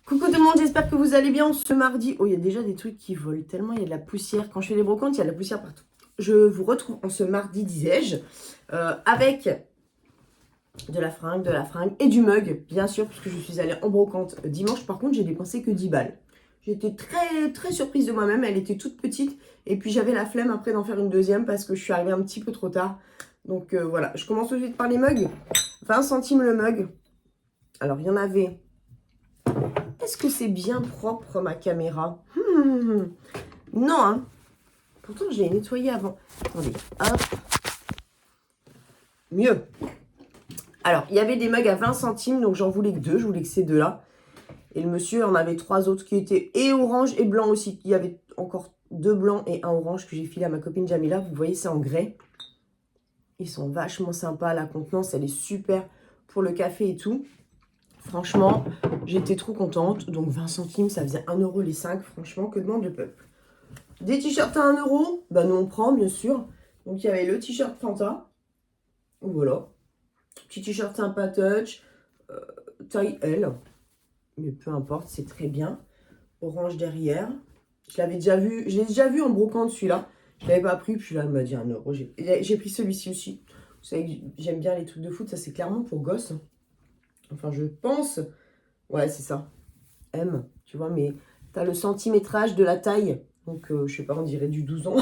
Coucou tout le monde, j'espère que vous allez bien ce mardi. Oh, il y a déjà des trucs qui volent tellement, il y a de la poussière. Quand je fais les brocantes, il y a de la poussière partout. Je vous retrouve en ce mardi, disais-je, avec de la fringue et du mug, bien sûr, puisque je suis allée en brocante dimanche. Par contre, j'ai dépensé que 10 balles. J'étais très surprise de moi-même, elle était toute petite. Et puis j'avais la flemme après d'en faire une deuxième parce que je suis arrivée un petit peu trop tard. Donc voilà, je commence tout de suite par les mugs. 20 centimes le mug. Alors, il y en avait... Est-ce que c'est bien propre ma caméra? Non, hein. Pourtant, je l'ai nettoyé avant. Attendez, hop. Mieux. Alors, il y avait des mugs à 20 centimes, donc j'en voulais que deux. Je voulais que ces deux-là. Et le monsieur en avait trois autres qui étaient et orange et blanc aussi. Il y avait encore deux blancs et un orange que j'ai filé à ma copine Jamila. Vous voyez, c'est en grès. Ils sont vachement sympas. La contenance, elle est super pour le café et tout. Franchement, j'étais trop contente. Donc 20 centimes, ça faisait 1 euro les 5. Franchement, que demande le peuple. Des t-shirts à 1 euro, bah nous on prend bien sûr. Donc il y avait le t-shirt Fanta. Voilà. Petit t-shirt sympa touch. Taille L. Mais peu importe, c'est très bien. Orange derrière. Je l'ai déjà vu en brocante celui-là. Je ne l'avais pas pris, puis là elle m'a dit 1 euro. J'ai pris celui-ci aussi. Vous savez que j'aime bien les trucs de foot, ça c'est clairement pour gosses. Enfin je pense. Ouais c'est ça. M, tu vois, mais tu as le centimétrage de la taille. Donc je sais pas, on dirait du 12 ans.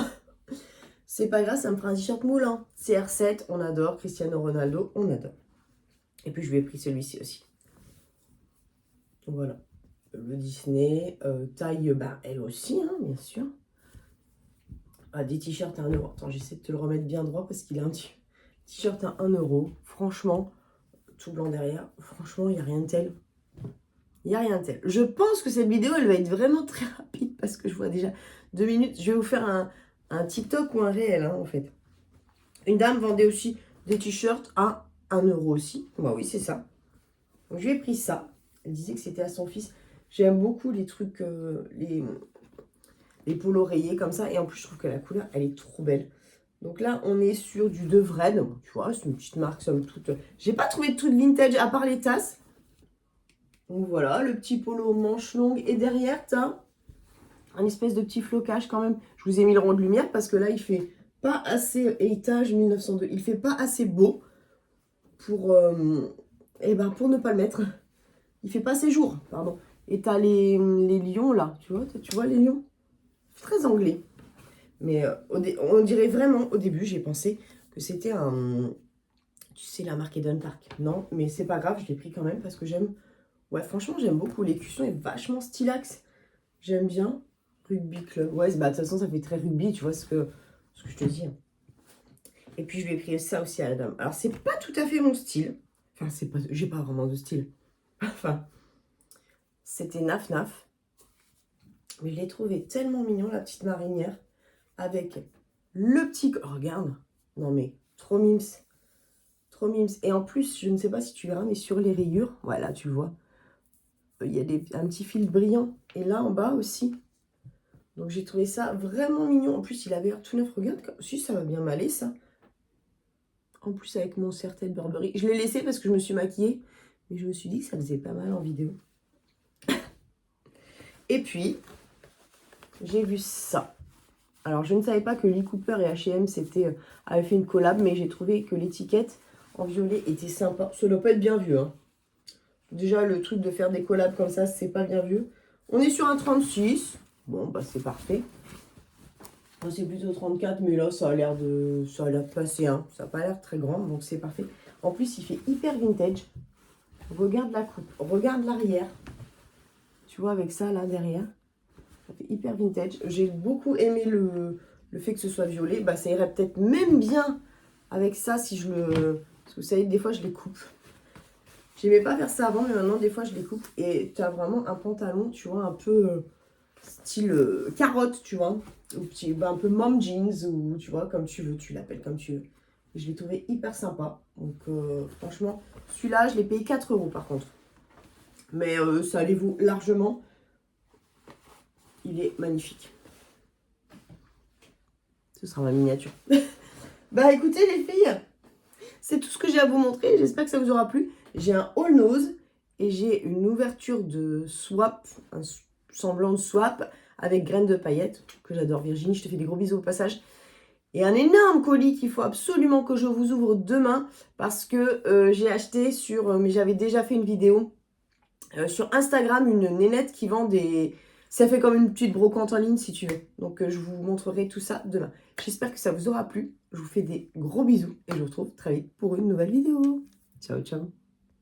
C'est pas grave, ça me fera un t-shirt moulin. CR7, on adore. Cristiano Ronaldo, on adore. Et puis je lui ai pris celui-ci aussi. Voilà. Le Disney, taille, bah, elle aussi, hein, bien sûr. Ah, des t-shirts à 1 euro. Attends, j'essaie de te le remettre bien droit parce qu'il a un t-shirt à 1 euro. Franchement, tout blanc derrière. Franchement, il n'y a rien de tel. Il n'y a rien de tel. Je pense que cette vidéo, elle va être vraiment très rapide parce que je vois déjà 2 minutes. Je vais vous faire un TikTok ou un réel, hein, en fait. Une dame vendait aussi des t-shirts à 1 euro aussi. Bah oui, c'est ça. Donc, je lui ai pris ça. Elle disait que c'était à son fils. J'aime beaucoup les trucs, les polos rayés comme ça. Et en plus, je trouve que la couleur, elle est trop belle. Donc là, on est sur du De Vred. Bon, tu vois, c'est une petite marque somme toute. J'ai pas trouvé de trucs vintage à part les tasses. Donc voilà, le petit polo manche longue. Et derrière, tu as un espèce de petit flocage quand même. Je vous ai mis le rond de lumière parce que là, il fait pas assez étage 1902. Il fait pas assez beau pour, pour ne pas le mettre. Il fait pas assez jour, pardon. Et tu as les lions là, tu vois les lions? Très anglais. Mais on dirait vraiment, au début, j'ai pensé que c'était un... Tu sais, la marque Eden Park. Non, mais c'est pas grave, je l'ai pris quand même parce que j'aime... Ouais, franchement, j'aime beaucoup. L'écusson est vachement stylax. J'aime bien. Rugby Club. Ouais, bah, de toute façon, ça fait très rugby, tu vois ce que je te dis. Et puis, je lui ai pris ça aussi à la dame. Alors, c'est pas tout à fait mon style. Enfin, c'est pas... J'ai pas vraiment de style. Enfin, c'était naf naf. Mais je l'ai trouvé tellement mignon, la petite marinière. Avec le petit... Oh, regarde. Non, mais trop mimes. Trop mimes. Et en plus, je ne sais pas si tu verras, mais sur les rayures, voilà, tu le vois. Il y a un petit fil brillant. Et là, en bas aussi. Donc, j'ai trouvé ça vraiment mignon. En plus, il avait l'air tout neuf. Regarde, si, ça va bien m'aller, ça. En plus, avec mon serre-tête Burberry. Je l'ai laissé parce que je me suis maquillée. Mais je me suis dit que ça faisait pas mal en vidéo. Et puis, j'ai vu ça. Alors, je ne savais pas que Lee Cooper et H&M avaient fait une collab. Mais j'ai trouvé que l'étiquette en violet était sympa. Ça doit pas être bien vu, hein. Déjà, le truc de faire des collabs comme ça, c'est pas bien vu. On est sur un 36. Bon, bah, c'est parfait. Moi, c'est plutôt 34, mais là, ça a l'air de passer, hein. Ça n'a pas l'air très grand, donc c'est parfait. En plus, il fait hyper vintage. Regarde la coupe, regarde l'arrière. Tu vois, avec ça, là, derrière. Ça fait hyper vintage. J'ai beaucoup aimé le fait que ce soit violet. Bah, ça irait peut-être même bien avec ça si je le... Parce que vous savez, des fois, je les coupe. J'aimais pas faire ça avant, mais maintenant, des fois, je les coupe. Et tu as vraiment un pantalon, tu vois, un peu style carotte, tu vois. Ou petit, un peu mom jeans, ou tu vois, comme tu veux, tu l'appelles comme tu veux. Et je l'ai trouvé hyper sympa. Donc, franchement, celui-là, je l'ai payé 4 euros par contre. Mais ça allait vous largement. Il est magnifique. Ce sera ma miniature. Bah, écoutez, les filles, c'est tout ce que j'ai à vous montrer. J'espère que ça vous aura plu. J'ai un all nose Et j'ai une ouverture de swap, un semblant de swap avec graines de paillettes, que j'adore. Virginie, je te fais des gros bisous au passage. Et un énorme colis qu'il faut absolument que je vous ouvre demain parce que j'ai acheté sur... mais j'avais déjà fait une vidéo sur Instagram, une nénette qui vend des... Ça fait comme une petite brocante en ligne si tu veux. Donc je vous montrerai tout ça demain. J'espère que ça vous aura plu. Je vous fais des gros bisous et je vous retrouve très vite pour une nouvelle vidéo. Ciao, ciao.